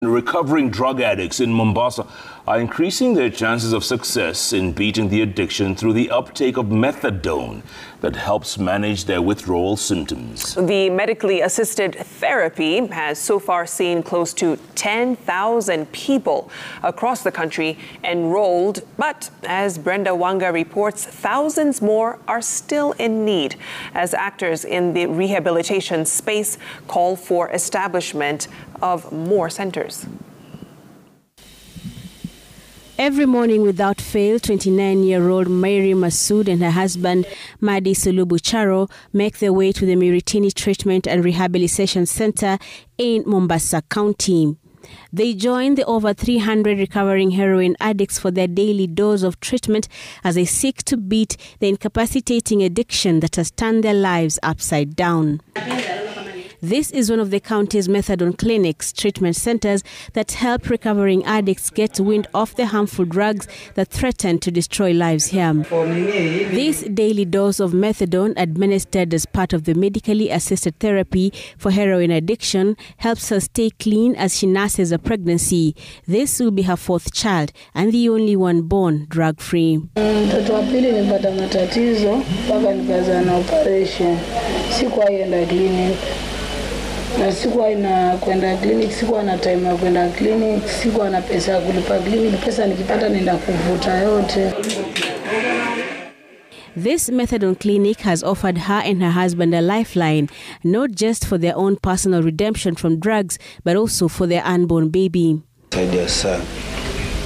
Recovering drug addicts in Mombasa are increasing their chances of success in beating the addiction through the uptake of methadone that helps manage their withdrawal symptoms. The medically assisted therapy has so far seen close to 10,000 people across the country enrolled, but as Brenda Wanga reports, thousands more are still in need as actors in the rehabilitation space call for establishment of more centers. Every morning without fail, 29-year-old Mary Masood and her husband Madi Sulubu Charo make their way to the Miritini Treatment and Rehabilitation Center in Mombasa County. They join the over 300 recovering heroin addicts for their daily dose of treatment as they seek to beat the incapacitating addiction that has turned their lives upside down. This is one of the county's methadone clinics, treatment centers that help recovering addicts get wind of the harmful drugs that threaten to destroy lives here. This daily dose of methadone, administered as part of the medically assisted therapy for heroin addiction, helps her stay clean as she nurses a pregnancy. This will be her fourth child and the only one born drug-free. Na sikuwa ina kwenda clinic, sikuwa na time ya kwenda clinic, sikuwa na pesa ya kulipa clinic, pesa nikipata nenda kuvuta yote. This methadone clinic has offered her and her husband a lifeline, not just for their own personal redemption from drugs, but also for their unborn baby.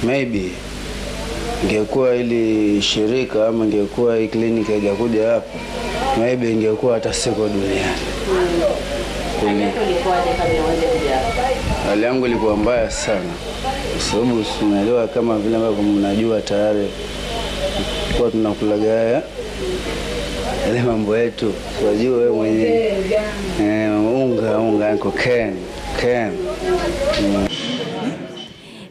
Maybe ingekuwa ili shirika ama ingekuwa hii clinic hajakuja hapa, maybe ingekuwa hata siko duniani. Hali yangu ilikuwa mbaya sana, kwa sababu tunaelewa kama vile ambavyo mnajua tayari kwa tunakulaga haya ile mambo yetu, unajua wewe mwenyewe unga yako Ken.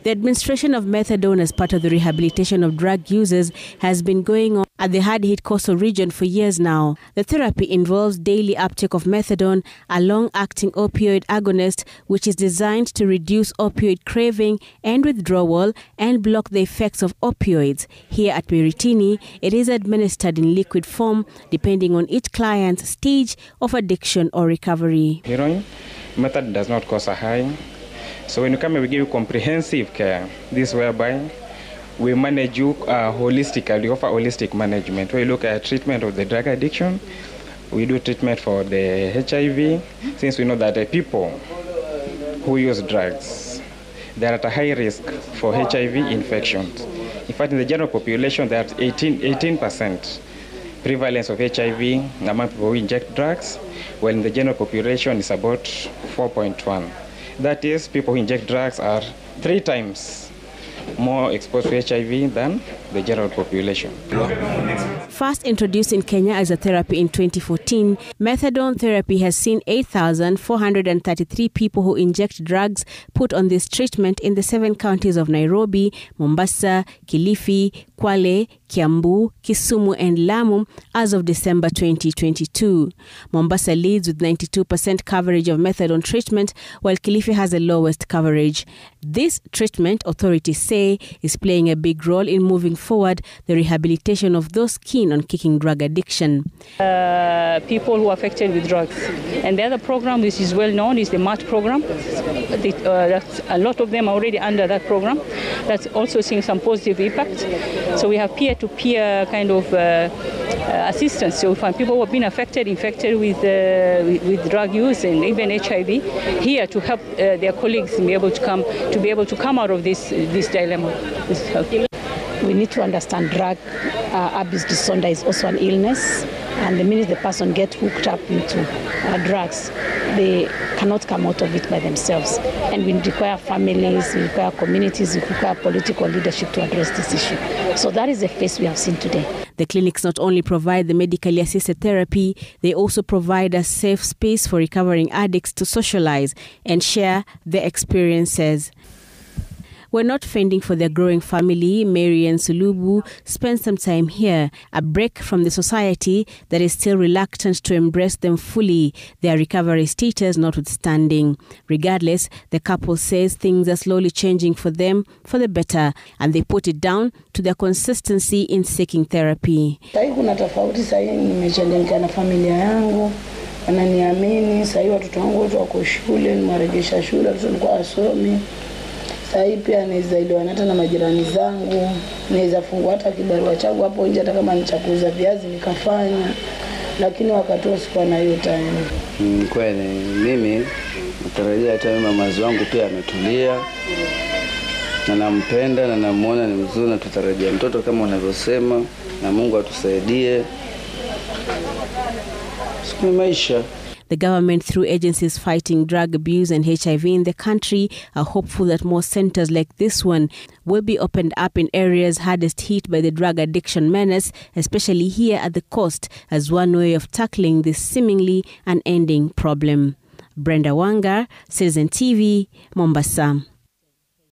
The administration of methadone as part of the rehabilitation of drug users has been going on at the hard-hit coastal region for years now. The therapy involves daily uptake of methadone, a long-acting opioid agonist which is designed to reduce opioid craving and withdrawal and block the effects of opioids. Here at Miritini, it is administered in liquid form depending on each client's stage of addiction or recovery. Heroin method does not cause a high. So when you come, we give you comprehensive care. This whereby we manage you holistically. We offer holistic management. We look at treatment of the drug addiction. We do treatment for the HIV, since we know that the people who use drugs, they are at a high risk for HIV infections. In fact, in the general population, there are 18% prevalence of HIV among people who inject drugs, while in the general population is about 4.1. That is, people who inject drugs are 3 times more exposed to HIV than the general population. First introduced in Kenya as a therapy in 2014, methadone therapy has seen 8,433 people who inject drugs put on this treatment in the 7 counties of Nairobi, Mombasa, Kilifi, Kwale, Kiambu, Kisumu and Lamu as of December 2022. Mombasa leads with 92% coverage of methadone treatment, while Kilifi has the lowest coverage. This treatment, authorities say, is playing a big role in moving forward the rehabilitation of those keen on kicking drug addiction. People who are affected with drugs. And the other program which is well known is the MAT program. That's a lot of them are already under that program. That's also seeing some positive impact. So we have peer-to-peer kind of assistance. So for people who have been infected with drug use and even HIV, here to help their colleagues be able to come out of this dilemma. We need to understand drug abuse disorder is also an illness, and the minute the person gets hooked up into drugs, they cannot come out of it by themselves. And we require families, we require communities, we require political leadership to address this issue. So that is the face we have seen today. The clinics not only provide the medically assisted therapy, they also provide a safe space for recovering addicts to socialize and share their experiences. were not fending for their growing family, Mary and Sulubu spent some time here, a break from the society that is still reluctant to embrace them fully, their recovery status notwithstanding. Regardless, the couple says things are slowly changing for them for the better, and they put it down to their consistency in seeking therapy. Kuna tofauti sasa nimechangamka na familia yangu. Ananiamini sasa watoto wangu wote wako shule, nimerejesha shule, tulikuwa asomi. Sasa pia naweza ile hata na majirani zangu, naweza fungua hata kibarua changu hapo nje hata kama ni cha kuuza viazi nikafanya. Lakini wakati usikuwa na hiyo time. Kweli mimi natarajia hata mama wangu pia ametulia. Na nampenda na namuona ni mzuri na tutarajia mtoto kama unavyosema na Mungu atusaidie. Siku maisha. The government, through agencies fighting drug abuse and HIV in the country, are hopeful that more centers like this one will be opened up in areas hardest hit by the drug addiction menace, especially here at the coast, as one way of tackling this seemingly unending problem. Brenda Wanga, Citizen TV, Mombasa.